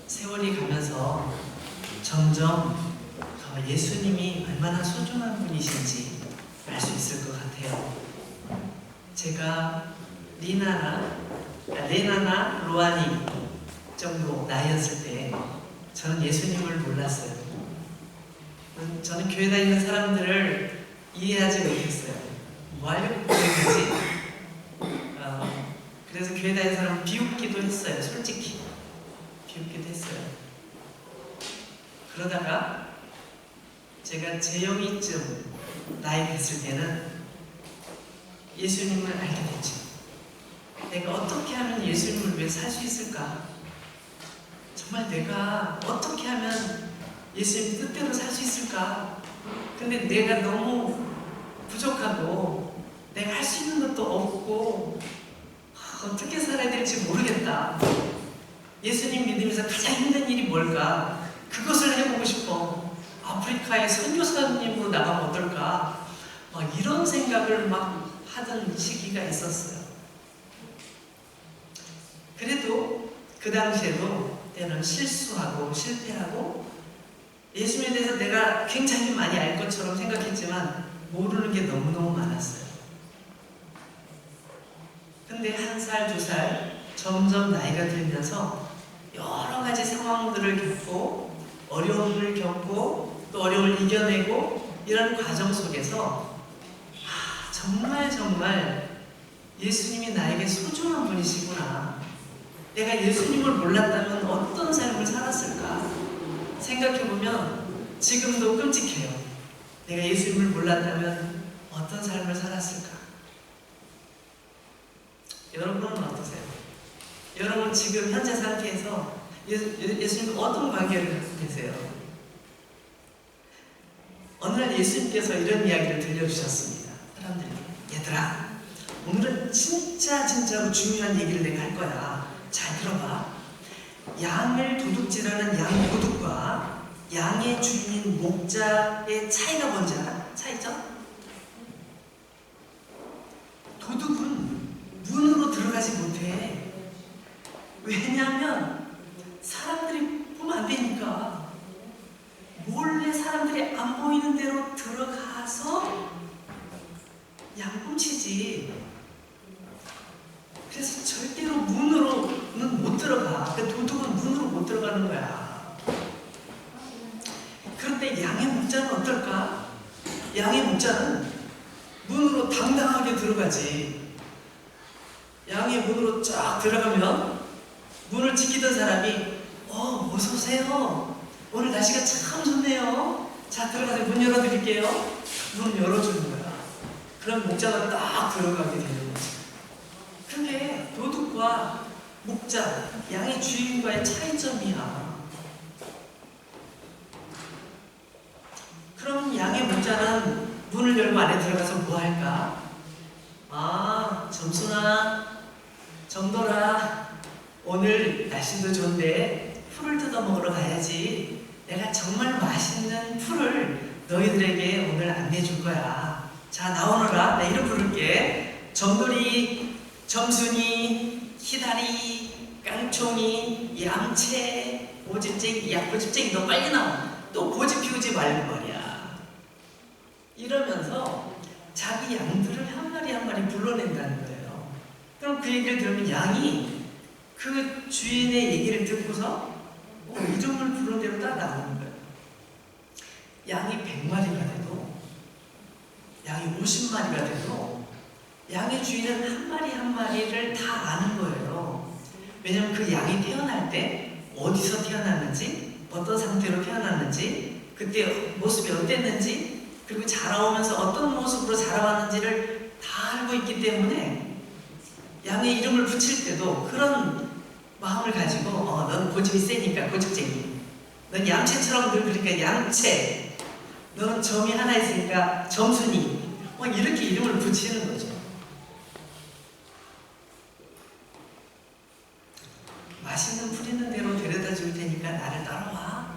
세월이 가면서 점점 더 예수님이 얼마나 소중한 분이신지 알 수 있을 것 같아요. 제가 레나나 로아니 정도 나이였을 때 저는 예수님을 몰랐어요. 저는 교회 다니는 사람들을 이해하지 못했어요. 뭐 하려고 고생하지? 그래서 교회 다니는 사람을 비웃기도 했어요. 솔직히 비웃기도 했어요. 그러다가 제가 제0이쯤 나이 됐을 때는 예수님을 알게 됐죠. 내가 어떻게 하면 예수님을 위해 살 수 있을까? 정말 내가 어떻게 하면 예수님 뜻대로 살 수 있을까? 근데 내가 너무 부족하고 내가 할 수 있는 것도 없고 어떻게 살아야 될지 모르겠다. 예수님 믿으면서 가장 힘든 일이 뭘까? 그것을 해보고 싶어. 아프리카에 선교사님으로 나가면 어떨까? 막 이런 생각을 막 하던 시기가 있었어요. 그래도 그 당시에도 때는 실수하고 실패하고 예수님에 대해서 내가 굉장히 많이 알 것처럼 생각했지만 모르는 게 너무너무 많았어요. 근데 1살, 2살 점점 나이가 들면서 여러 가지 상황들을 겪고 어려움을 겪고 또 어려움을 이겨내고 이런 과정 속에서 정말 예수님이 나에게 소중한 분이시구나. 내가 예수님을 몰랐다면 어떤 삶을 살았을까? 생각해보면 지금도 끔찍해요. 내가 예수님을 몰랐다면 어떤 삶을 살았을까? 여러분은 어떠세요? 여러분 지금 현재 상태에서 예수님과 어떤 관계를 갖고 계세요? 어느 날 예수님께서 이런 이야기를 들려주셨습니다. 사람들이, 얘들아, 오늘은 진짜로 중요한 얘기를 내가 할 거야. 잘 들어봐. 양을 도둑질하는 양 도둑과 양의 주인인 목자의 차이가 뭔지 알아? 차이죠? 도둑은 문으로 들어가지 못해. 왜냐하면 사람들이 보면 안 되니까 몰래 사람들이 안 보이는 대로 들어가서 양 훔치지. 그래서 절대로 문으로는 못 들어가. 도둑은 문으로 못 들어가는 거야. 그런데 양의 목자는 어떨까? 양의 목자는 문으로 당당하게 들어가지. 양의 문으로 쫙 들어가면 문을 지키던 사람이 어서 오세요. 오늘 날씨가 참 좋네요. 자, 들어가서 문 열어드릴게요. 문 열어주는 거야. 그럼 목자가 딱 들어가게 되는 거지. 그게 도둑과 목자, 양의 주인과의 차이점이야. 그럼 양의 목자는 문을 열고 안에 들어가서 뭐 할까? 점순아, 정돌아, 오늘 날씨도 좋은데 풀을 뜯어 먹으러 가야지. 내가 정말 맛있는 풀을 너희들에게 오늘 안내해 줄 거야. 자, 나오너라. 나 이름 부를게. 정돌이, 점순이, 희다리, 깡총이, 양채, 고집쟁이. 야, 고집쟁이 너 빨리 나와. 또 고집 피우지 말고 말이야. 이러면서 자기 양들을 한 마리 한 마리 불러낸다는 거예요. 그럼 그 얘기를 들으면 양이 그 주인의 얘기를 듣고서 이름을 부른 대로 다 나오는 거예요. 양이 100마리가 돼도, 양이 50마리가 돼도 양의 주인은 한 마리 한 마리를 다 아는 거예요. 왜냐면 그 양이 태어날 때 어디서 태어났는지, 어떤 상태로 태어났는지, 그때 모습이 어땠는지, 그리고 자라오면서 어떤 모습으로 자라왔는지를 다 알고 있기 때문에 양의 이름을 붙일 때도 그런 마음을 가지고 넌 고집이 세니까 고집쟁이, 넌 양채처럼 늘 그러니까 양채, 너는 점이 하나 있으니까 점순이, 이렇게 이름을 붙이는 거죠. 맛있는 풀 있는 대로 데려다 줄 테니까 나를 따라와.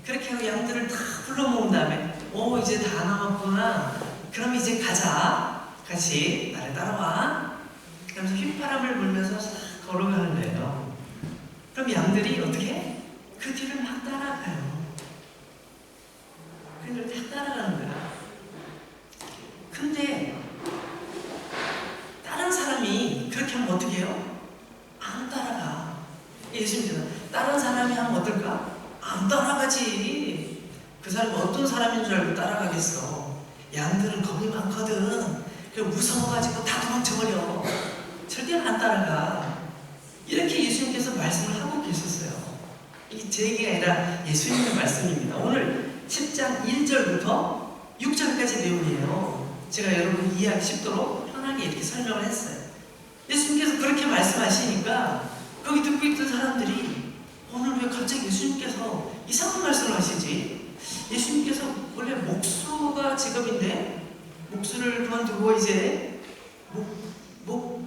그렇게 하고 양들을 다 불러 모은 다음에 이제 다 남았구나. 그럼 이제 가자. 같이 나를 따라와. 그러면서 휘파람을 불면서 싹 걸어가는 거예요. 그럼 양들이 어떻게 해? 하면 어떻게 해요? 안 따라가. 예수님께서 다른 사람이 하면 어떨까? 안 따라가지. 그 사람이 어떤 사람인 줄 알고 따라가겠어. 양들은 겁이 많거든. 무서워가지고 다 도망쳐버려. 절대 안 따라가. 이렇게 예수님께서 말씀을 하고 계셨어요. 이게 제 얘기가 아니라 예수님의 말씀입니다. 오늘 10장 1절부터 6절까지 내용이에요. 제가 여러분 이해하기 쉽도록 편하게 이렇게 설명을 했어요. 예수님께서 그렇게 말씀하시니까 거기 듣고 있던 사람들이 오늘 왜 갑자기 예수님께서 이상한 말씀을 하시지? 예수님께서 원래 목수가 직업인데 목수를 그만두고 이제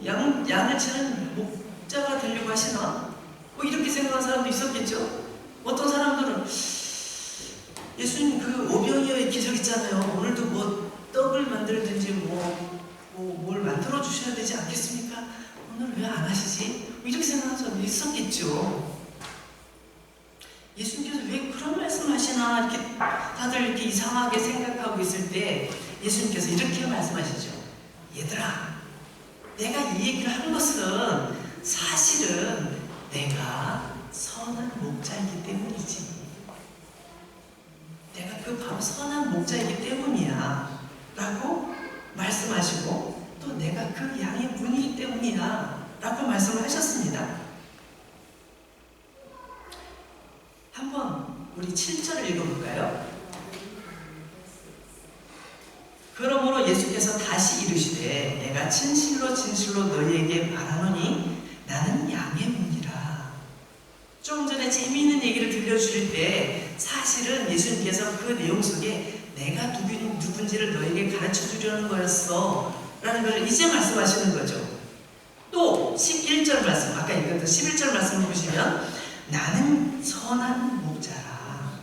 양을 치는 목자가 되려고 하시나? 뭐 이렇게 생각한 사람도 있었겠죠? 어떤 사람들은 예수님 그 오병이어의 기적 있잖아요. 오늘도 뭐 떡을 만들든지 뭘 만들어 주셔야 되지 않겠습니까? 오늘 왜 안 하시지? 뭐 이렇게 생각하는 사람도 있었겠죠. 예수님께서 왜 그런 말씀을 하시나 이렇게 다들 이렇게 이상하게 생각하고 있을 때 예수님께서 이렇게 말씀하시죠. 얘들아, 내가 이 얘기를 한 것은 사실은 내가 선한 목자이기 때문이지. 내가 그 바로 선한 목자이기 때문이야 라고 말씀하시고 또 내가 그 양의 문이기 때문이야 라고 말씀을 하셨습니다. 한번 우리 7절을 읽어볼까요? 그러므로 예수께서 다시 이르시되 내가 진실로 진실로 너희에게 말하노니 나는 양의 문이라. 좀 전에 재미있는 얘기를 들려주실 때 사실은 예수님께서 그 내용 속에 내가 누군지를 너에게 가르쳐 주려는 거였어 라는 걸 이제 말씀하시는 거죠. 또 11절 말씀, 아까 읽었던 11절 말씀을 보시면 나는 선한 목자라.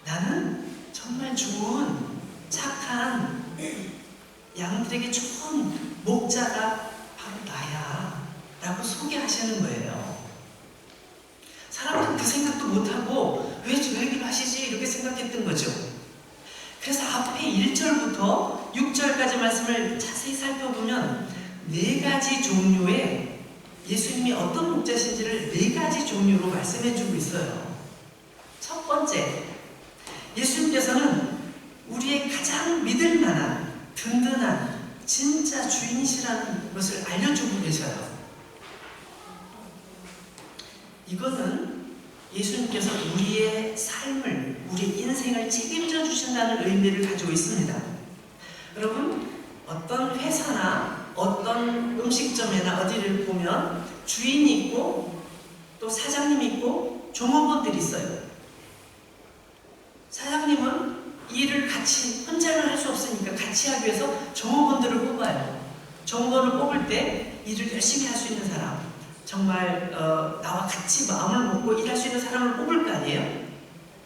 나는 정말 좋은 착한 양들에게 좋은 목자가 바로 나야 라고 소개하시는 거예요. 사람들은 그 생각도 못하고 왜 이렇게 하시지? 이렇게 생각했던 거죠. 그래서 앞에 1절부터 6절까지 말씀을 자세히 살펴보면 4가지 종류의 예수님이 어떤 목자신지를 4가지 종류로 말씀해주고 있어요. 첫 번째, 예수님께서는 우리의 가장 믿을 만한 든든한 진짜 주인이시라는 것을 알려주고 계셔요. 이거는 예수님께서 우리의 삶을, 우리의 인생을 책임져 주신다는 의미를 가지고 있습니다. 여러분, 어떤 회사나 어떤 음식점이나 어디를 보면 주인이 있고 또 사장님이 있고 종업원들이 있어요. 사장님은 일을 같이 혼자는 할 수 없으니까 같이 하기 위해서 종업원들을 뽑아요. 종업원을 뽑을 때 일을 열심히 할 수 있는 사람, 정말 나와 같이 마음을 먹고 일할 수 있는 사람을 뽑을 거 아니에요?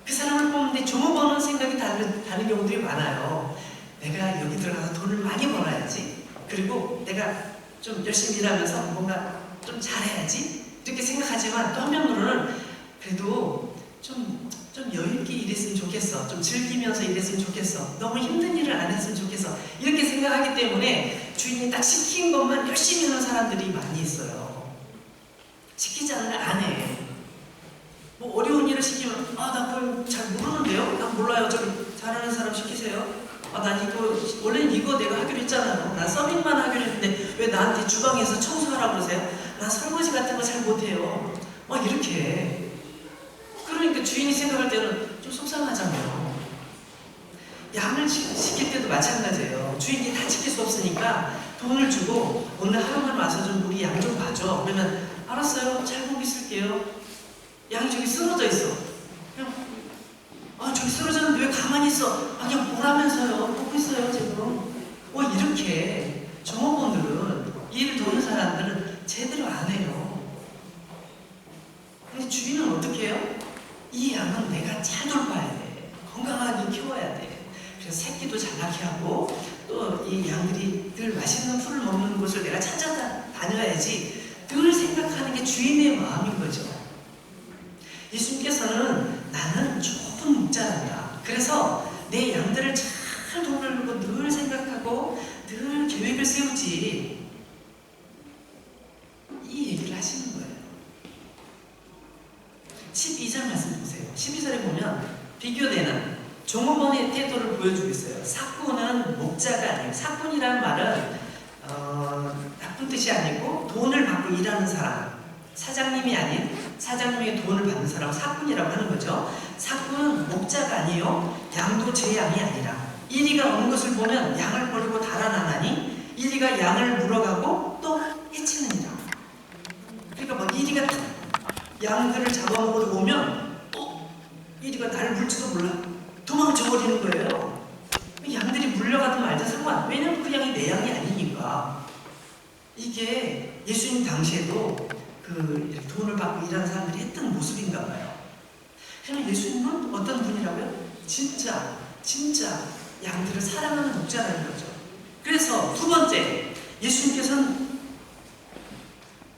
그 사람을 뽑는데 종업원은 생각이 다른 경우들이 많아요. 내가 여기 들어가서 돈을 많이 벌어야지. 그리고 내가 좀 열심히 일하면서 뭔가 좀 잘해야지. 이렇게 생각하지만 또 한편으로는 그래도 좀 여유있게 일했으면 좋겠어. 좀 즐기면서 일했으면 좋겠어. 너무 힘든 일을 안 했으면 좋겠어. 이렇게 생각하기 때문에 주인이 딱 시킨 것만 열심히 하는 사람들이 많이 있어요. 시키지 않는 걸 안 해. 뭐 어려운 일을 시키면 나 그걸 잘 모르는데요? 난 몰라요. 좀 잘하는 사람 시키세요. 난 이거 원래는 이거 내가 하기로 했잖아요. 난 서빙만 하기로 했는데 왜 나한테 주방에서 청소하라고 그러세요? 난 설거지 같은 거 잘 못해요. 이렇게. 그러니까 주인이 생각할 때는 좀 속상하잖아요. 양을 시킬 때도 마찬가지예요. 주인이 다 지킬 수 없으니까 돈을 주고 오늘 하루만 와서 좀 우리 양 좀 봐줘. 그러면 알았어요. 잘 보고 있을게요. 양이 저기 쓰러져 있어. 그냥 저기 쓰러졌는데 왜 가만히 있어? 그냥 보라면서요. 보고 있어요 지금. 이렇게 종업원들은 일을 도는 사람들은 제대로 안 해요. 근데 주인은 어떻게 해요? 이 양은 내가 잘 돌봐야 돼. 건강하게 키워야 돼. 그래서 새끼도 잘 낳게 하고 또 이 양들이 늘 맛있는 풀을 먹는 곳을 내가 찾아다녀야지 늘 생각하는 게 주인의 마음인 거죠. 예수님께서는 나는 좋은 목자란다. 그래서 내 양들을 잘 도우려고 늘 생각하고 늘 계획을 세우지. 하시는 거예요. 12절 말씀 보세요. 12절에 보면 비교되는 종업원의 태도를 보여주고 있어요. 사꾼은 목자가 아니에요. 사꾼이라는 말은 나쁜 뜻이 아니고 돈을 받고 일하는 사람, 사장님이 아닌 사장님에게 돈을 받는 사람을 사꾼이라고 하는 거죠. 사꾼은 목자가 아니에요. 양도 제 양이 아니라 이리가 오는 것을 보면 양을 버리고 달아나나니 이리가 양을 물어가고 또 해치느니라. 그러니까 막 이리가 양들을 잡아먹으러 오면 이리가 나를 물지도 몰라 도망쳐 버리는 거예요. 양들이 물려가든 말든 상관. 왜냐면 그 양이 내 양이 아니니까. 이게 예수님 당시에도 그 돈을 받고 일하는 사람들이 했던 모습인가 봐요. 그러면 예수님은 어떤 분이라고요? 진짜 양들을 사랑하는 목자라는 거죠. 그래서 두 번째, 예수님께서는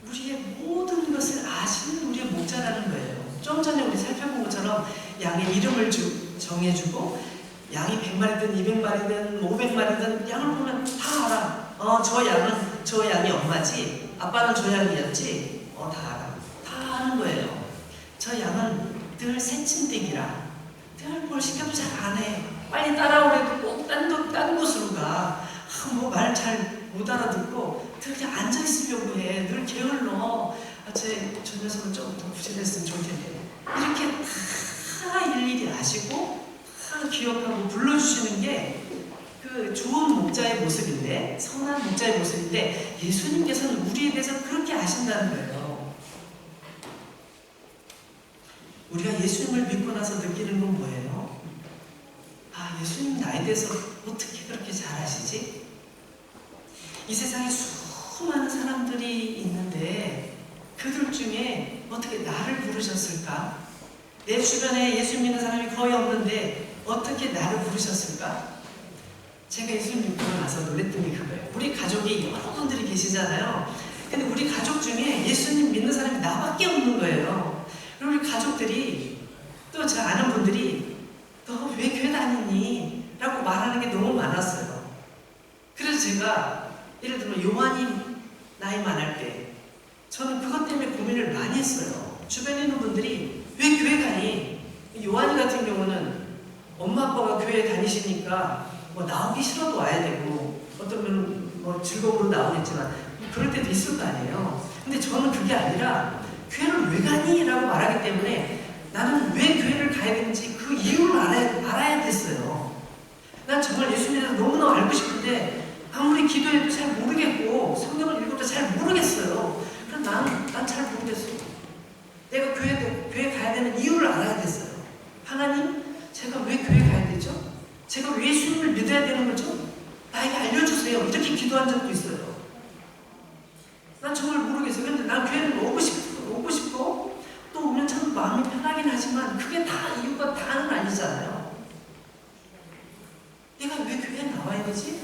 우리의 모든 것을 아시는 우리의 목자라는 거예요. 좀 전에 우리 살펴본 것처럼 양의 이름을 정해주고 양이 100마리든 200마리든 500마리든 양을 보면 다 알아. 저 양이 엄마지, 아빠는 저 양이었지. 다 알아. 다 아는 거예요. 저 양은 늘 새침대기라 늘 뭘 시켜도 잘 안 해. 빨리 따라오래도 꼭 딴 곳으로 가. 뭐 말 잘 못 알아듣고 늘 그냥 앉아있으려고 해. 늘 게을러. 저 녀석은 좀 더 부지런했으면 좋겠네. 이렇게 다 일일이 아시고 다 기억하고 불러주시는 게 그 좋은 목자의 모습인데, 선한 목자의 모습인데, 예수님께서는 우리에 대해서 그렇게 아신다는 거예요. 우리가 예수님을 믿고 나서 느끼는 건 뭐예요? 예수님 나에 대해서 어떻게 그렇게 잘 아시지? 이 세상에 수많은 사람들이 있는데 그들 중에 어떻게 나를 부르셨을까? 내 주변에 예수 믿는 사람이 거의 없는데 어떻게 나를 부르셨을까? 제가 예수님 믿고 나서 놀랬던 게 그거예요. 우리 가족이 여러 분들이 계시잖아요. 근데 우리 가족 중에 예수님 믿는 사람이 나밖에 없는 거예요. 그리고 우리 가족들이 또 제가 아는 분들이 너 왜 교회 다니니? 라고 말하는 게 너무 많았어요. 그래서 제가 예를 들면 요한이 나이 많을 때 저는 그것 때문에 고민을 많이 했어요. 주변에 있는 분들이 왜 교회 가니? 요한이 같은 경우는 엄마 아빠가 교회 다니시니까 뭐 나오기 싫어도 와야 되고 어쩌면 뭐 즐거움으로 나오겠지만 그럴 때도 있을 거 아니에요. 근데 저는 그게 아니라 교회를 왜 가니? 라고 말하기 때문에 나는 왜 교회를 가야 되는지 그 이유를 알아야 됐어요. 난 정말 예수님에 대해서 너무나 알고 싶은데 아무리 기도해도 잘 모르겠고 성경을 읽어도 잘 모르겠어요. 그럼 난 잘 모르겠어. 내가 교회 가야 되는 이유를 알아야 됐어요. 하나님, 제가 왜 교회 가야 되죠? 제가 왜 예수님을 믿어야 되는 거죠? 나에게 알려주세요. 이렇게 기도한 적도 있어요. 난 정말 모르겠어요. 근데 난 교회를 오고 싶고 또 오면 참 마음이 편하긴 하지만 그게 다 이유가 다는 아니잖아요. 내가 왜 교회에 나와야 되지?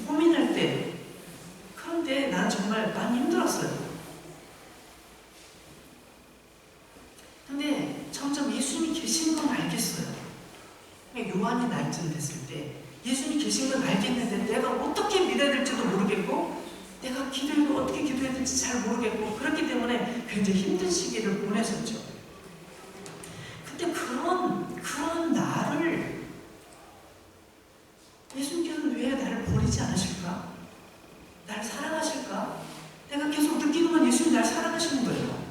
고민할 때. 그런데 난 정말 많이 힘들었어요. 근데 점점 예수님이 계신 건 알겠어요. 요한이 나이쯤 됐을 때 예수님이 계신 건 알겠는데 내가 어떻게 믿어야 될지도 모르겠고 내가 기도해도 어떻게 기도해야 될지 잘 모르겠고 그렇기 때문에 굉장히 힘든 시기를 보냈었죠. 근데 그런 나를 예수님께서는 왜 나를 버리지 않으실까? 나를 사랑하실까? 내가 계속 느끼는 건 예수님이 나를 사랑하시는 거예요.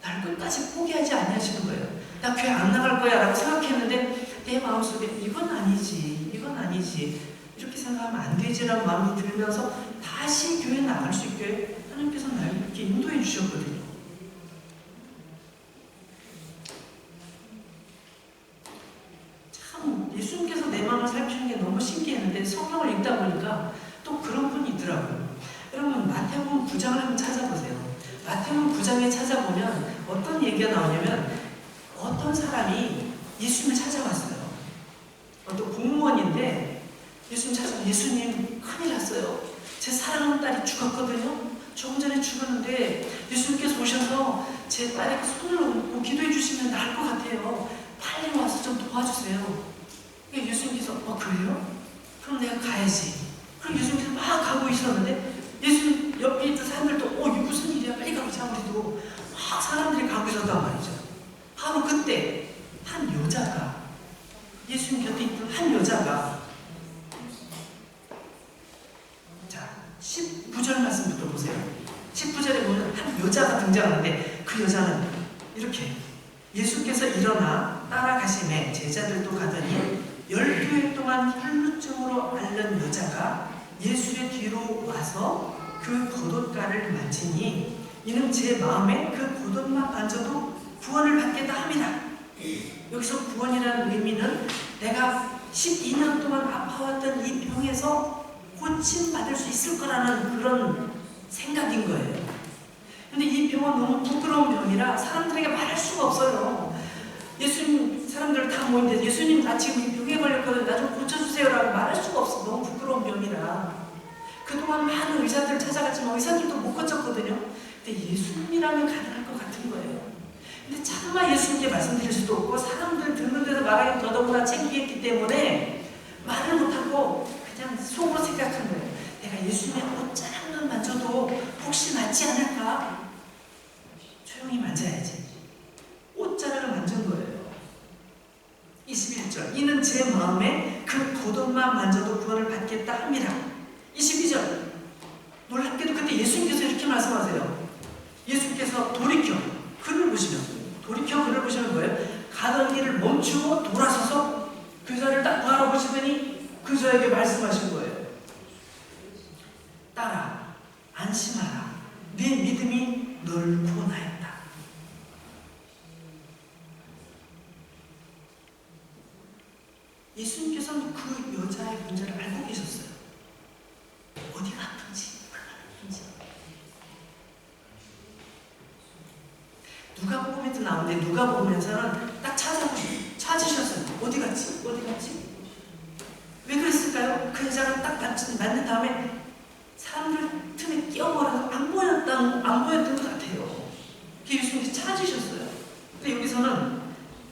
나를 끝까지 포기하지 않으시는 거예요. 나 교회 안 나갈 거야 라고 생각했는데 내 마음속에 이건 아니지 이렇게 생각하면 안 되지라는 마음이 들면서 다시 교회에 나갈 수 있게 하나님께서 나를 이렇게 인도해 주셨거든요. 참 예수님께서 내 마음을 살피는 게 너무 신기했는데 성경을 읽다 보니까 또 그런 분이 있더라고요. 여러분 마태복음 9장을 한번 찾아보세요. 마태복음 9장에 찾아보면 어떤 얘기가 나오냐면 어떤 사람이 예수님을 찾아왔어요. 어떤 공무원인데 예수님 큰일 났어요. 제 사랑하는 딸이 죽었거든요. 조금 전에 죽었는데 예수님께서 오셔서 제 딸에게 손을 얹고 기도해 주시면 나을 것 같아요. 빨리 와서 좀 도와주세요. 예수님께서 그래요? 그럼 내가 가야지. 그럼 예수님께서 막 가고 있었는데 예수님 옆에 있던 사람들도 이게 무슨 일이야? 빨리 가보자. 우리 한 여자가 등장하는데 그 여자는 이렇게 예수께서 일어나 따라가심에 제자들도 가더니 12일 동안 혈루증으로 앓는 여자가 예수의 뒤로 와서 그 겉옷가를 만지니 이는 제 마음에 그 겉옷만 만져도 구원을 받겠다 함이라. 여기서 구원이라는 의미는 내가 12년 동안 아파왔던 이 병에서 고침받을 수 있을 거라는 그런 생각인 거예요. 근데 이 병은 너무 부끄러운 병이라 사람들에게 말할 수가 없어요. 예수님, 사람들 다 모이는데 예수님 나 지금 이 병에 걸렸거든요. 나 좀 고쳐주세요라고 말할 수가 없어. 너무 부끄러운 병이라. 그동안 많은 의사들을 찾아갔지만 의사들도 못 고쳤거든요. 근데 예수님이라면 가능할 것 같은 거예요. 근데 차마 예수님께 말씀드릴 수도 없고 사람들 듣는 데서 말하기 더더구나 창피했기 때문에 말을 못하고 그냥 속으로 생각한 거예요. 내가 예수님의 옷자락만 만져도 혹시 낫지 않을까? 조용히 만져야지. 옷자락을 만진 거예요. 21절 이는 제 마음에 그 겉옷만 만져도 구원을 받겠다 함이라. 22절 놀랍게도 그때 예수님께서 이렇게 말씀하세요. 예수님께서 돌이켜 그를 보시면 뭐예요? 가던 길을 멈추고 돌아서서 그 여자를 딱 바라보시더니 그 여자에게 말씀하신 거예요. 딸아 안심하라. 네 믿음이 너를 구원하였다. 예수님께서는 그 여자의 문제를 알고 계셨어요. 어디가 아픈지, 누가복음에도 나오는데 누가복음에서는 딱 찾으셨어요. 어디 갔지? 왜 그랬을까요? 그 여자가 딱 맞는 다음에 사람들 틈에 끼어버려서 안 보였던 것 같아요. 예수님이 찾으셨어요. 근데 여기서는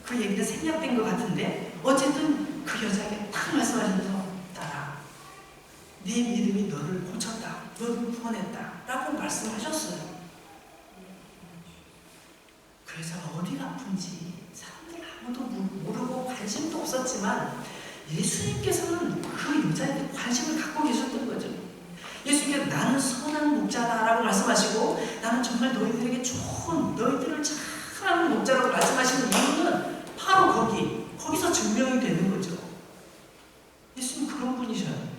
그 얘기가 생략된 것 같은데 어쨌든 그 여자에게 딱 말씀하시면서 딸아 네 믿음이 너를 고쳤다. 너를 구원했다. 라고 말씀하셨어요. 그 여자가 어디가 아픈지 사람들 아무도 모르고 관심도 없었지만 예수님께서는 그 여자에게 관심을 갖고 계셨던 거죠. 예수님께서 나는 선한 목자다라고 말씀하시고 나는 정말 너희들에게 좋은 너희들을 잘하는 목자라고 말씀하시는 이유는 바로 거기서 증명이 되는 거죠. 예수님 그런 분이셔요.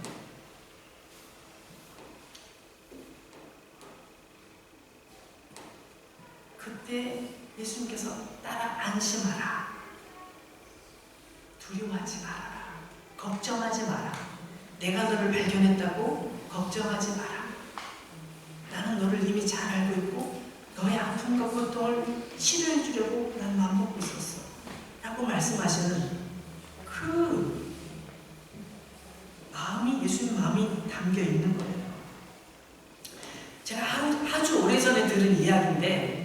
그때 예수님께서 따라 안심하라. 두려워하지 말아라. 걱정하지 마라. 내가 너를 발견했다고 걱정하지 마라. 나는 너를 이미 잘 알고 있고 너의 아픔과 고통을 치료해 주려고 난 마음먹고 있었어. 라고 말씀하시는 그 마음이 예수님 마음이 담겨 있는 거예요. 제가 아주 오래전에 들은 이야기인데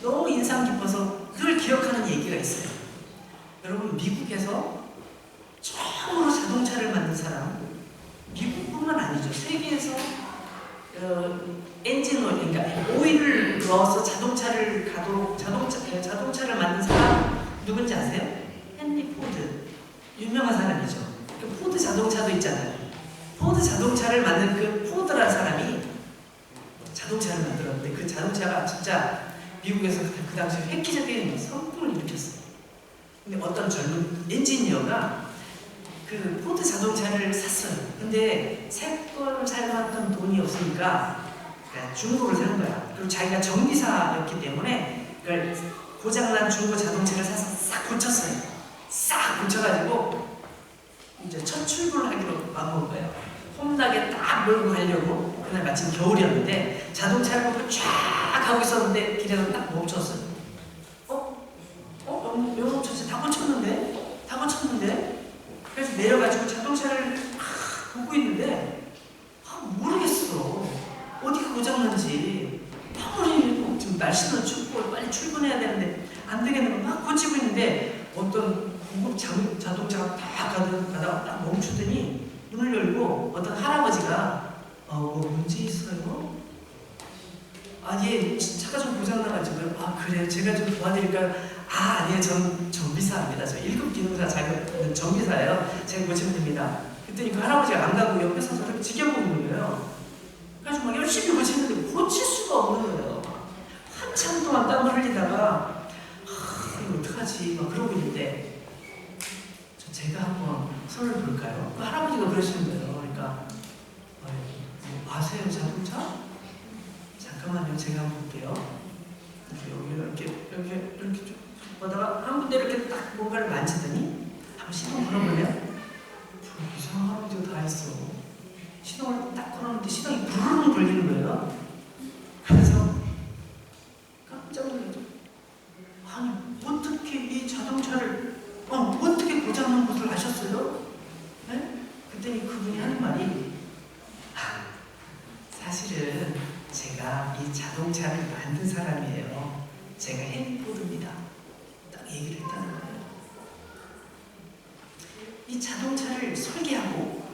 너무 인상 깊어서 늘 기억하는 얘기가 있어요. 여러분 미국에서 처음으로 자동차를 만든 사람 미국뿐만 아니죠. 세계에서 엔진오일, 그러니까 오일을 넣어서 자동차를 만든 사람 누군지 아세요? 헨리 포드. 유명한 사람이죠. 그 포드 자동차도 있잖아요. 포드 자동차를 만든 그 포드라는 사람이 자동차를 만들었는데 그 자동차가 진짜 미국에서 그 당시에 획기적인 성공을 일으켰어요. 근데 어떤 젊은 엔지니어가 그 포드 자동차를 샀어요. 근데 새 거를 살 만큼 돈이 없으니까 중고를 산 거야. 그리고 자기가 정비사였기 때문에 고장난 중고 자동차를 사서 싹 고쳤어요. 싹 고쳐가지고 이제 첫 출근을 하기로 마음먹은 거예요. 홈나게 딱 몰고 가려고. 그날 마침 겨울이었는데 자동차를 보고 쫙 가고 있었는데 길에서 딱 멈췄어요. 왜 멈췄지? 다 고쳤는데? 그래서 내려가지고 자동차를 보고 있는데 모르겠어. 어디가 고장난지. 아무리 지금 날씨는 춥고 빨리 출근해야 되는데 안 되겠는 거 막 고치고 있는데 어떤 고급 자동차가 다 가다가 딱 멈추더니 문을 열고 어떤 할아버지가 뭐 문제 있어요? 예, 차가 좀 고장나가지고요. 그래요? 제가 좀 도와드릴까요? 아니에요. 전 정비사입니다. 저 1급 기능사 자격은 정비사예요. 제가 고치면 됩니다. 그랬더니 그 할아버지가 안 가고 옆에서 저렇게 지켜보고 있는 거예요. 그래서 막 열심히 고치는데 고칠 수가 없는 거예요. 한참 동안 땀을 흘리다가 이거 어떡하지 막 그러고 있는데 제가 한번 손을 볼까요? 그 할아버지가 그러시는 거예요. 그러니까 뭐 아세요 자동차? 잠깐만요, 제가 한번 볼게요. 여기 이렇게 좀 보다가 한 군데 이렇게 딱 뭔가를 만지더니 한번 시동 걸어보면 이상한 할아버지가 다 했어. 시동을 딱 걸었는데 시동이 부르릉 걸리는 거예요. 그래서 깜짝 놀랐죠. 아니 어떻게 이 자동차를 어떻게 고장난 것을 아셨어요? 네? 그랬더니 그분이 하는 말이 사실은 제가 이 자동차를 만든 사람이에요. 제가 헨리 포드입니다. 딱 얘기를 했다는 거예요. 이 자동차를 설계하고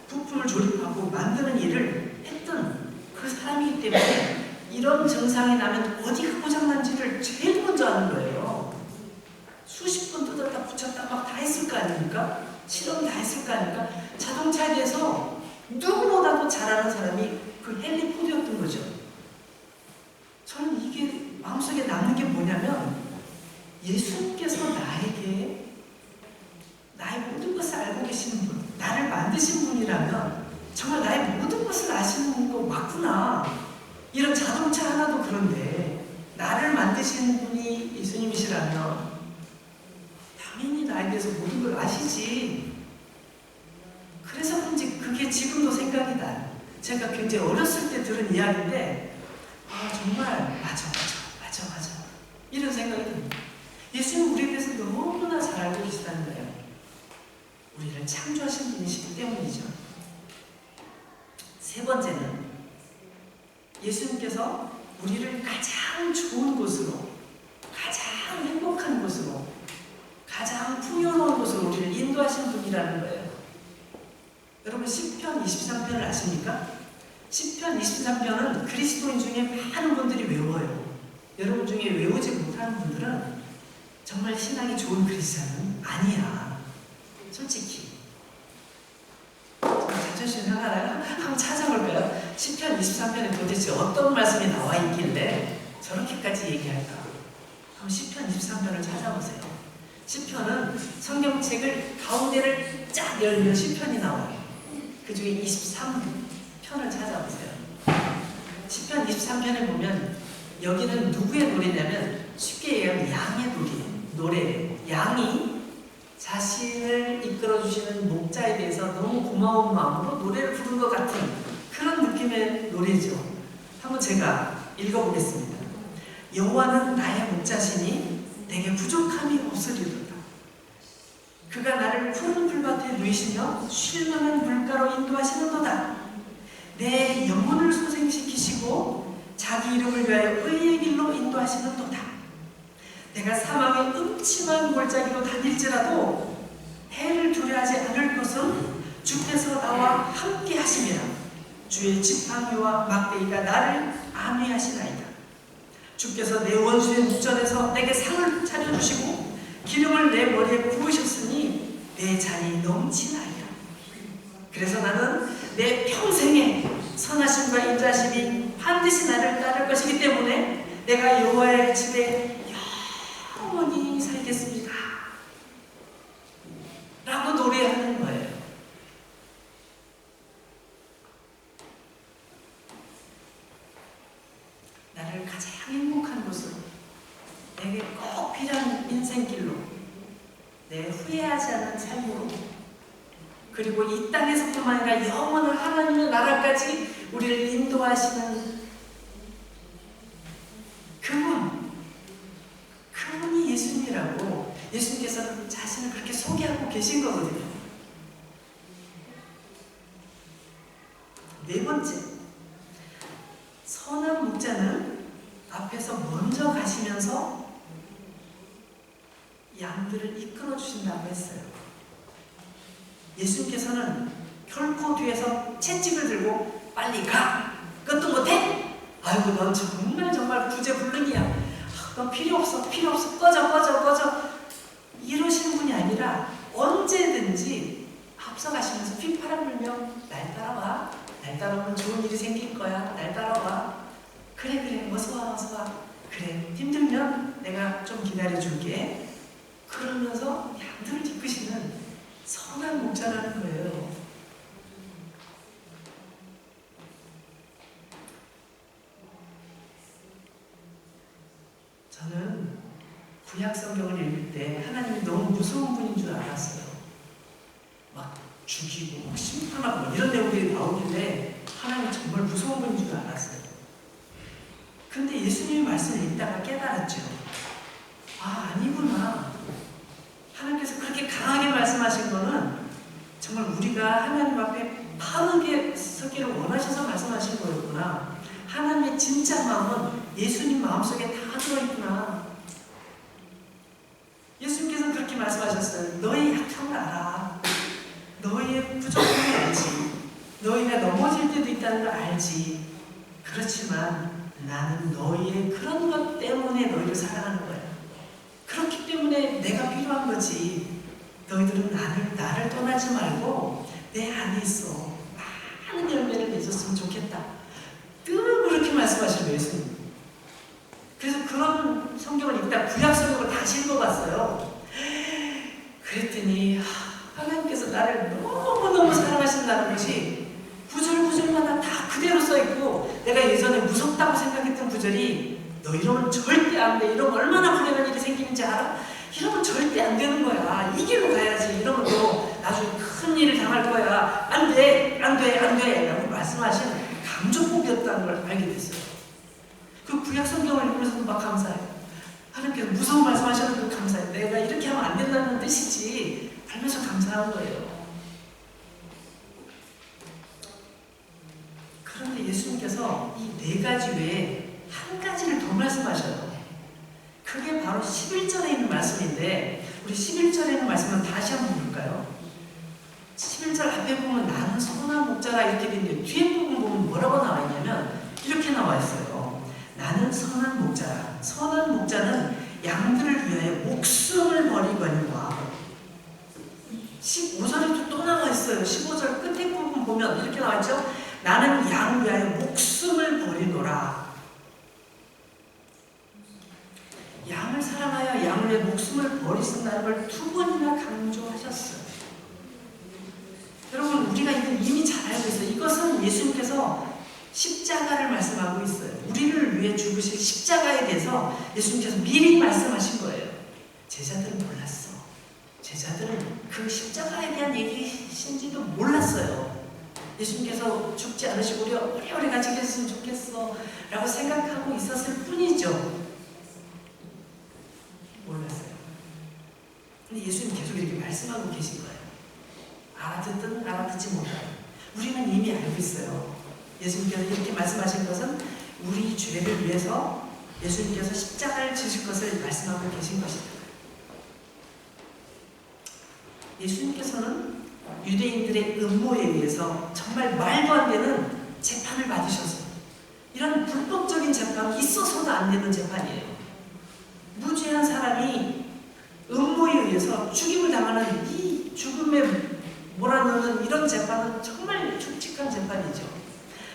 부품을 조립하고 만드는 일을 했던 그 사람이기 때문에 이런 증상이 나면 어디가 고장난지를 제일 먼저 아는 거예요. 수십 번 뜯었다 붙였다 막 다 했을 거 아닙니까? 실험 다 했을 거 아닙니까? 자동차에 대해서 누구보다도 잘 아는 사람이 그 헨리 포드였던 거죠. 저는 이게 마음속에 남는 게 뭐냐면 예수님께서 나에게 나의 모든 것을 알고 계시는 분, 나를 만드신 분이라면 정말 나의 모든 것을 아시는 거 맞구나. 이런 자동차 하나도 그런데 나를 만드신 분이 예수님이시라면 당연히 나에 대해서 모든 걸 아시지. 그래서 그런지 그게 지금도 생각이 나요. 제가 굉장히 어렸을 때 들은 이야기인데 정말 맞아 이런 생각이 듭니다. 예수님 우리에 대해서 너무나 잘 알고 계시다는 거예요. 우리를 창조하신 분이시기 때문이죠. 세 번째는 예수님께서 우리를 가장 좋은 곳으로, 가장 행복한 곳으로, 가장 풍요로운 곳으로 우리를 인도하신 분이라는 거예요. 여러분 시편 23편을 아십니까? 시편 23편은 그리스도인 중에 많은 분들이 외워요. 여러분 중에 외우지 못하는 분들은 정말 신앙이 좋은 크리스찬은 아니야. 솔직히 자존심 상하나요? 한번 찾아볼까요? 시편 23편에 도대체 어떤 말씀이 나와 있길래 저렇게까지 얘기할까? 한번 시편 23편을 찾아보세요. 시편은 성경책을 가운데를 쫙 열면 시편이 나와요. 그 중에 23편을 찾아보세요. 시편 23편에 보면 여기는 누구의 노래냐면 쉽게 얘기하면 양의 노래예요. 양이 자신을 이끌어주시는 목자에 대해서 너무 고마운 마음으로 노래를 부른 것 같은 그런 느낌의 노래죠. 한번 제가 읽어보겠습니다. 여호와는 나의 목자시니 내게 부족함이 없으리로다. 그가 나를 푸른 풀밭에 누이시며 쉴 만한 물가로 인도하시는도다. 내 영혼을 소생시키시고 자기 이름을 위하여 의의 길로 인도하시는도다. 내가 사망의 음침한 골짜기로 다닐지라도 해를 두려워하지 않을 것은 주께서 나와 함께 하심이라. 주의 지팡이와 막대기가 나를 안위하시나이다. 주께서 내 원수의 목전에서 내게 상을 차려주시고 기름을 내 머리에 부으셨으니 내 잔이 넘치나이다. 그래서 나는 내 평생에 선하심과 인자심이 반드시 나를 따를 것이기 때문에 내가 여호와의 집에 영원히 살겠습니다. 라고 노래하는 거예요. 나를 가장 행복한 곳으로, 내게 꼭 필요한 인생길로, 내 후회하지 않는 삶으로, 그리고 이 땅에서뿐만 아니라 영원한 하나님의 나라까지 우리를 인도하시는 그분이 예수님이라고 예수님께서는 자신을 그렇게 소개하고 계신 거거든요. 네 번째, 선한 목자는 앞에서 먼저 가시면서 양들을 이끌어 주신다고 했어요. 예수님께서는 결코 뒤에서 채찍을 들고 빨리 가! 그것도 못해? 아이고 넌 정말 구제불능이야. 너 필요 없어 꺼져 이러시는 분이 아니라 언제든지 앞서가시면서 휘파람 불며 날 따라오면 좋은 일이 생길 거야. 날 따라와. 그래 어서와. 그래 그러면서 양들을 이끄시는 선한 목자라는 거예요. 저는 구약 성경을 읽을 때 하나님이 너무 무서운 분인 줄 알았어요. 막 죽이고 막 심판하고 이런 내용들이 나오길래 하나님 정말 무서운 분인 줄 알았어요. 근데 예수님의 말씀을 읽다가 깨달았죠. 아, 아니구나. 하나님께서 그렇게 강하게 말씀하신 거는 정말 우리가 하나님 앞에 바르게 서기를 원하셔서 말씀하신 거였구나. 하나님의 진짜 마음은 예수님 마음속에 다 들어있구나. 예수님께서는 그렇게 말씀하셨어요. 너희 약함을 알아. 너희의 부족함을 알지. 너희가 넘어질 때도 있다는 걸 알지. 그렇지만 나는 너희의 그런 것 때문에 너희를 사랑하는 거야. 그렇기 때문에 내가 필요한 거지. 너희들은 나를 떠나지 말고 내 안에 있어. 많은 열매를 맺었으면 좋겠다. 늘 그렇게 말씀하시는 예수님. 그래서 그런 성경을 읽다 구약 성경을 다시 읽어봤어요. 그랬더니 하나님께서 나를 너무너무 사랑하신다는 것이 구절마다 다 그대로 써있고, 내가 예전에 무섭다고 생각했던 구절이 너 이러면 절대 안 돼. 이러면 얼마나 불행한 일이 생기는지 알아? 이러면 절대 안 되는 거야. 이 길로 가야지. 이러면 너 나중에 큰 일을 당할 거야. 안 돼 라고 말씀하신 강조법이었다는 걸 알게 됐어요. 그 구약 성경을 읽으면서도 막 감사해요. 하나님께서 무서운 말씀하셨는데 감사해요. 내가 이렇게 하면 안 된다는 뜻이지 알면서 감사한 거예요. 그런데 예수님께서 이 네 가지 외에 한 가지를 더 말씀하셔요. 그게 바로 11절에 있는 말씀인데, 우리 11절에 있는 말씀을 다시 한번 볼까요? 11절 앞에 보면 나는 선한 목자라 이렇게 돼 있는데, 뒤에 부분 보면 뭐라고 나와 있냐면 이렇게 나와 있어요. 나는 선한 목자라. 선한 목자는 양들을 위하여 목숨을 버리거니와. 15절에도 또 나와 있어요. 15절 끝에 부분 보면 이렇게 나와 있죠. 나는 양 위하여 목숨을 버리노라. 양을 사랑하여 양을 위해 목숨을 버리신다는 걸 두 번이나 강조하셨어요. 여러분, 우리가 이건 이미 잘 알고 있어요. 이것은 예수님께서 십자가를 말씀하고 있어요. 우리를 위해 죽으실 십자가에 대해서 예수님께서 미리 말씀하신 거예요. 제자들은 몰랐어. 제자들은 그 십자가에 대한 얘기신지도 몰랐어요. 예수님께서 죽지 않으시고 우리가 오래오래 같이 계셨으면 좋겠어 라고 생각하고 있었을 뿐이죠. 몰랐어요. 근데 예수님 계속 이렇게 말씀하고 계신 거예요. 알아듣든 알아듣지 못하든 우리는 이미 알고 있어요. 예수님께서 이렇게 말씀하신 것은 우리 죄를 위해서 예수님께서 십자가를 지실 것을 말씀하고 계신 것이다. 예수님께서는 유대인들의 음모에 의해서 정말 말도 안 되는 재판을 받으셨어요. 이런 불법적인 재판이 있어서도 안 되는 재판이에요. 무죄한 사람이 음모에 의해서 죽임을 당하는 이 죽음에 몰아넣는 이런 재판은 정말 끔찍한 재판이죠.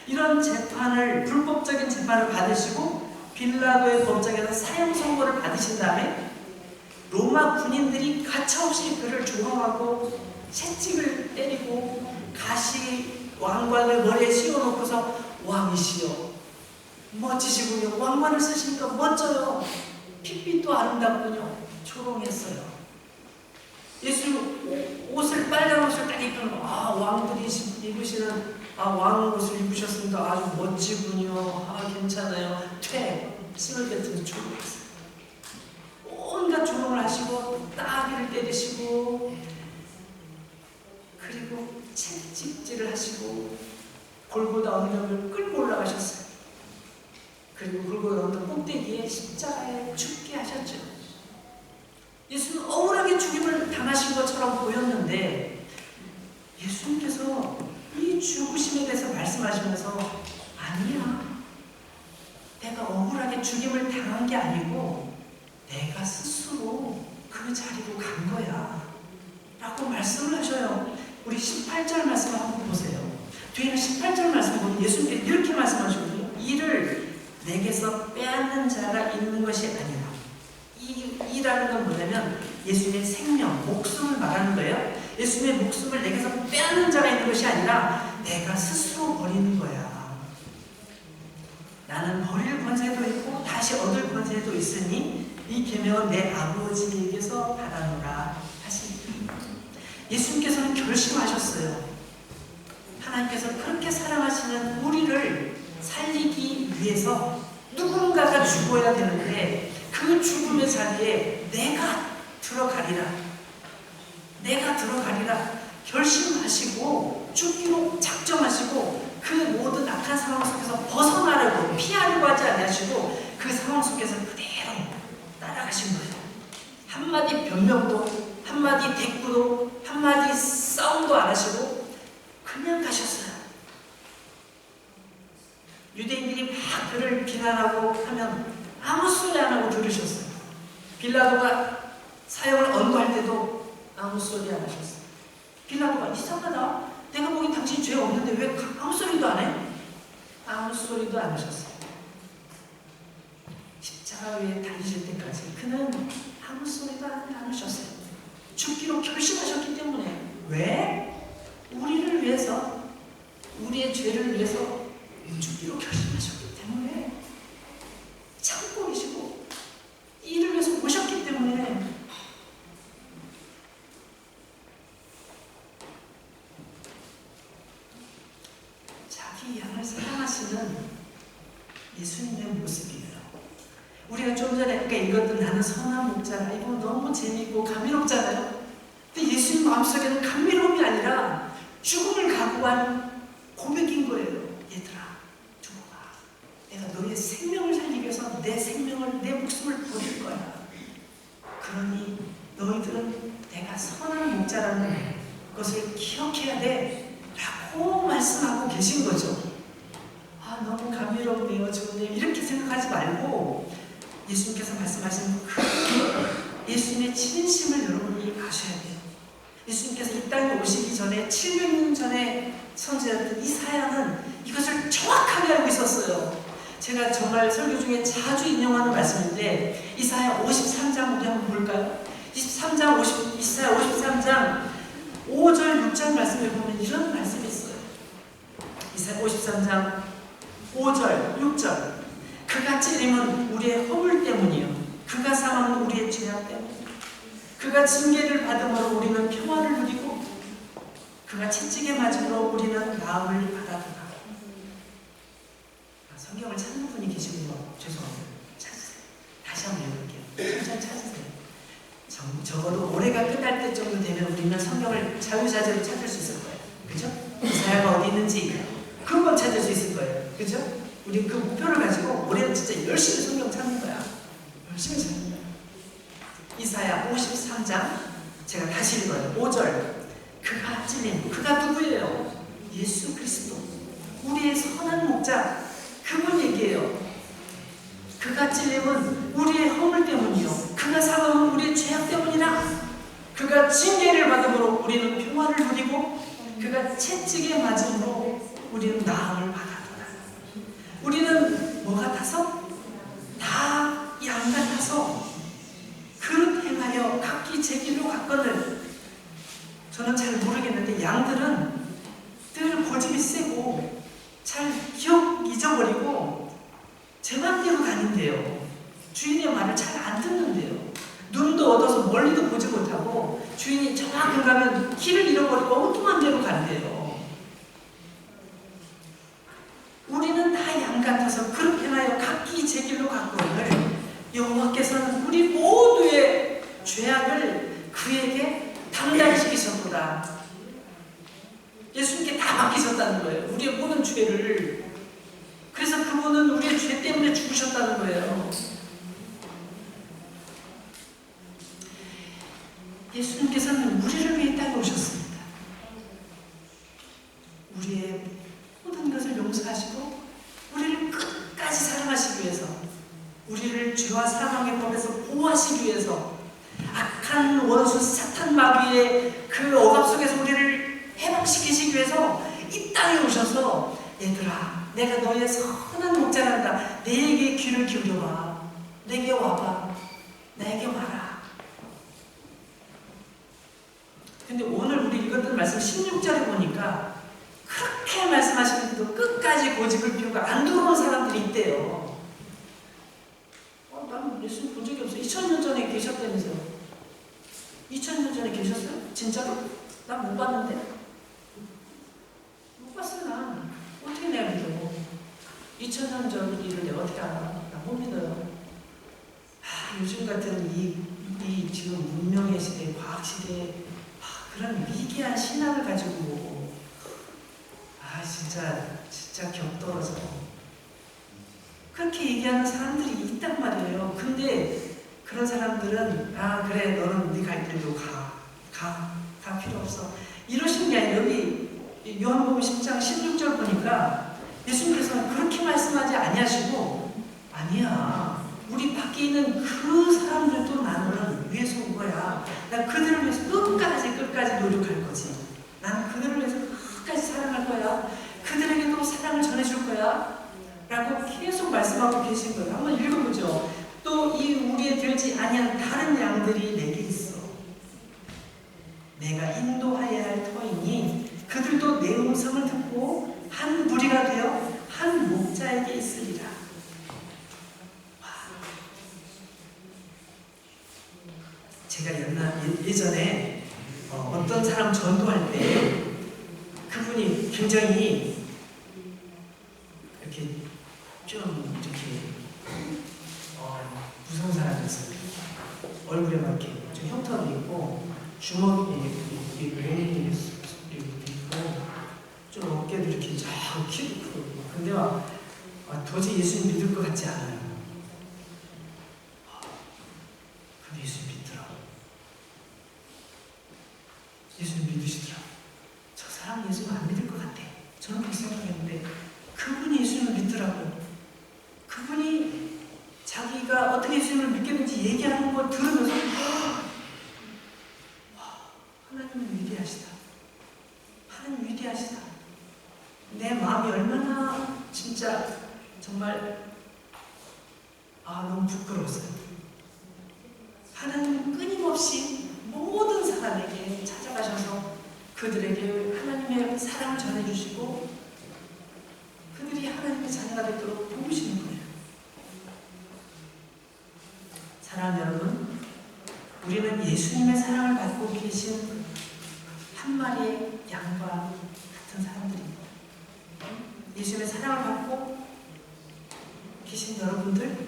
이런 재판을, 불법적인 재판을 받으시고 빌라도의 법정에서 사형 선고를 받으신 다음에 로마 군인들이 가차없이 그를 조롱하고 채찍을 때리고 가시 왕관을 머리에 씌워놓고서 왕이시여 멋지시군요. 왕관을 쓰시니까 멋져요. 핏빛도 아름답군요. 조롱했어요. 예수 옷을 빨간 옷을 딱 입는 왕들이 입으시는 왕 옷을 입으셨습니다. 아주 멋지군요. 괜찮아요. 침을 뱉으면서 조롱했어요. 온갖 조롱을 하시고 따귀를 때리시고 그리고 채찍질을 하시고 골고다 언덕을 끌고 올라가셨어요. 그리고 골고다 언덕 꼭대기에 십자가에 죽게 하셨죠. 예수는 억울하게 죽임을 당하신 것처럼 보였는데 예수님께서 이 죽으심에 대해서 말씀하시면서 아니야. 내가 억울하게 죽임을 당한 게 아니고 내가 스스로 그 자리로 간 거야 라고 말씀을 하셔요. 우리 18절 말씀을 한번 보세요. 뒤에는 18절 말씀을 보면 예수님께서 이렇게 말씀하시거든요. 이를 내게서 빼앗는 자가 있는 것이 아니라. 이라는 건 뭐냐면 예수님의 생명, 목숨을 말하는 거예요. 예수님의 목숨을 내게서 빼앗는 자가 있는 것이 아니라 내가 스스로 버리는 거야. 나는 버릴 권세도 있고 다시 얻을 권세도 있으니 이 계명은 내 아버지에게서 받아노라 하십니다. 예수님께서는 결심하셨어요. 하나님께서 그렇게 사랑하시는 우리를 살리기 위해서 누군가가 죽어야 되는데 그 죽음의 자리에 내가 들어가리라. 내가 들어가리라. 결심하시고 죽기로 작정하시고 그 모든 악한 상황 속에서 벗어나려고 피하려고 하지 않으시고 그 상황 속에서 그대로 따라가신 거예요. 한마디 변명도 한마디 대꾸도 한마디 싸움도 안 하시고 그냥 가셨어요. 유대인들이 막 그를 비난하고 하면 아무 소리 안 하고 들으셨어요. 빌라도가 사형을 언도할 때도 아무 소리 안 하셨어요. 빌라도가 이상하다. 내가 보기엔 당신 죄 없는데 왜 아무 소리도 안 해? 아무 소리도 안 하셨어요. 십자가 위에 달리실 때까지 그는 아무 소리도 안 하셨어요. 죽기로 결심하셨기 때문에. 왜? 우리를 위해서, 우리의 죄를 위해서 죽기로 결심하셨기 때문에 참고 계시고 이를 위해서 오셨기 때문에 자기 양을 사랑하시는 예수님의 모습이에요. 우리가 좀 전에 아까 읽었던 나는 선한 목자라 이거 너무 재미있고 감미롭잖아요. 근데 예수님 마음속에는 감미로움이 아니라 죽음을 각오한 고백인 거예요. 얘들아 죽어봐. 내가 너의 생명을 살리기 위해서 내 생명을, 내 목숨을 버릴 거야. 그러니 너희들은 내가 선한 목자라는 것을 기억해야 돼 라고 말씀하고 계신 거죠. 아 너무 감미롭네요 주님 이렇게 생각하지 말고 예수님께서 말씀하신 그 예수님의 진심을 여러분이 아셔야 돼요. 예수님께서 이 땅에 오시기 전에 700년 전에 선지자였던 이사야는 이것을 정확하게 알고 있었어요. 제가 정말 설교 중에 자주 인용하는 말씀인데 이사야 53장 우리 한번 볼까요? 이사야 53장 5절 6절 말씀을 보면 이런 말씀이 있어요. 이사야 53장 5절 6절 그가 찔림은 우리의 허물 때문이요 그가 상함은 우리의 죄악 때문이요 그가 징계를 받음으로 우리는 평화를 누리고 그가 채찍에 맞음으로 우리는 나음을 받아들라. 성경을 찾는 분이 계시군요. 죄송합니다. 찾으세요. 다시 한번 읽을게요. 천천히 찾으세요. 적어도 올해가 끝날 때 정도 되면 우리는 성경을 자유자재로 찾을 수 있을 거예요. 그죠? 이사야가 어디 있는지 금방 찾을 수 있을 거예요. 그죠? 우리 그 목표를 가지고 올해는 진짜 열심히 성경 찾는 거야. 열심히 찾는 거야. 이사야 53장 제가 다시 읽어요. 5절 그가 찔림 그가 누구예요? 예수 그리스도 우리의 선한 목자 그분 얘기예요. 그가 찔림은 우리의 허물 때문이요 그가 상함은 우리의 죄악 때문이라. 그가 징계를 받음으로 우리는 평화를 누리고 그가 채찍에 맞음으로 우리는 나음을 받았다. 우리는 뭐 같아서? 다 양 같아서 그릇 행하여 각기 제 길로 갔거늘. 저는 잘 모르겠는데 양들은 늘 고집이 세고 잘 기억 잊어버리고 제 맘대로 다닌대요. 주인의 말을 잘 안 듣는데요. 눈도 얻어서 멀리도 보지 못하고 주인이 정확히 가면 길을 잃어버리고 엉뚱한 데로 간대요. 우리는 다 양 같아서 그렇게 하여 각기 제 길로 갔거늘 여호와께서는 우리 모두의 죄악을 그에게 담당시키셨구나. 예수님께 다 맡기셨다는 거예요. 우리의 모든 죄를. 그래서 그분은 우리의 죄 때문에 죽으셨다는 거예요. 예수님께서는 우리를 위해 땅에 오셨습니다. 우리의 모든 것을 용서하시고 우리를 끝까지 사랑하시기 위해서, 우리를 죄와 사망의 법에서 보호하시기 위해서, 악한 원수 사탄 마귀의 그 억압 속에서 우리를 해방시키시기 위해서 이 땅에 오셔서 얘들아 내가 너의 선한 목자란다. 내게 귀를 기울여봐. 내게 와봐. 나에게 와라. 불을 피우고 안 들어오는 사람들이 있대요. 나는 예수님 본 적이 없어요. 2000년 전에 계셨다면서요. 2000년 전에 계셨어요? 진짜로? 난 못 봤는데? 못 봤어요, 난. 어떻게 내가 믿어? 2000년 전 일을 내가 어떻게 알아? 나 못 믿어요. 요즘 같은 이 지금 문명의 시대, 과학 시대에 그런 위기한 신앙을 가지고 진짜 격떨어져. 그렇게 얘기하는 사람들이 있단 말이에요. 근데 그런 사람들은 그래 너는 네 갈 길로 가 필요 없어 이러시는 게 아니라 여기 요한복음 10장 16절 보니까 예수님께서는 그렇게 말씀하지 아니하시고 아니야 우리 밖에 있는 그 사람들도 나는 위해서 온 거야. 나 그들을 위해서 끝까지 노력할 거지. 난 그들을 위해서 끝까지 사랑할 거야. 그들에게도 사랑을 전해줄 거야. 라고 계속 말씀하고 계신 거예요. 한번 읽어보죠. 또 이 우리에 들지 아니한 다른 양들이 내게 있어. 내가 인도하여야 할 터이니 그들도 내 음성을 듣고 한 무리가 되어 한 목자에게 있으리라. 제가 예전에 어떤 사람 전도할 때 그분이 굉장히 이렇게 좀 이렇게 무서운 사람이었어요. 얼굴에 막 이렇게 좀 흉터도 있고 주먹이 몸이 있고 좀 어깨도 이렇게 쫙 키도 크고 근데 도저히 예수님 믿을 것 같지 않아요. 근데 예수님 믿더라고. 예수님 믿으시더라고. 저 사람 예수님 안 믿을 것 같아. 저는 그렇게 생각했는데 그분이 예수님을 믿더라고요. 그분이 자기가 어떻게 예수님을 믿겠는지 얘기하는 거 들으면서 하나님은 위대하시다. 하나님 위대하시다. 내 마음이 얼마나 진짜 정말 너무 부끄러웠어요. 하나님은 끊임없이 모든 사람에게 찾아가셔서 그들에게 하나님의 사랑을 전해주시고 그들이 하나님의 자녀가 되도록 도우시는 거예요. 사랑하는 여러분, 우리는 예수님의 사랑을 받고 계신 한 마리의 양과 같은 사람들입니다. 예수님의 사랑을 받고 계신 여러분들,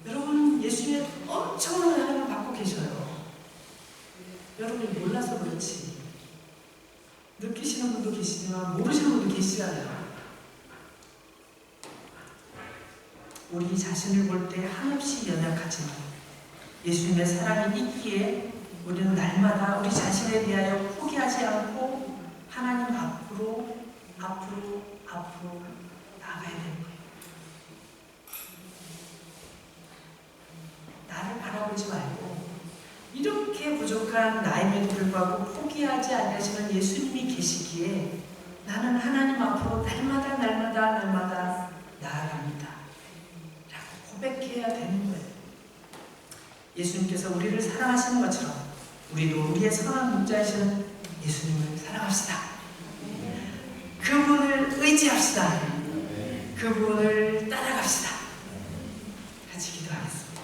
여러분 예수님의 엄청난 사랑을 받고 계셔요. 여러분이 몰라서 그렇지 느끼시는 분도 계시지만 모르시는 분도 계시잖아요. 우리 자신을 볼 때 한없이 연약하지만 예수님의 사랑이 있기에 우리는 날마다 우리 자신에 대하여 포기하지 않고 하나님 앞으로 나아가야 되는 거예요. 나를 바라보지 말고 이렇게 부족한 나임에도 불구하고 포기하지 않으시는 예수님이 계시기에 나는 하나님 앞으로 날마다 나아갑니다. 라고 고백해야 되는 거예요. 예수님께서 우리를 사랑하시는 것처럼 우리도 우리의 선한 목자이신 예수님을 사랑합시다. 그분을 의지합시다. 그분을 따라갑시다. 같이 기도하겠습니다.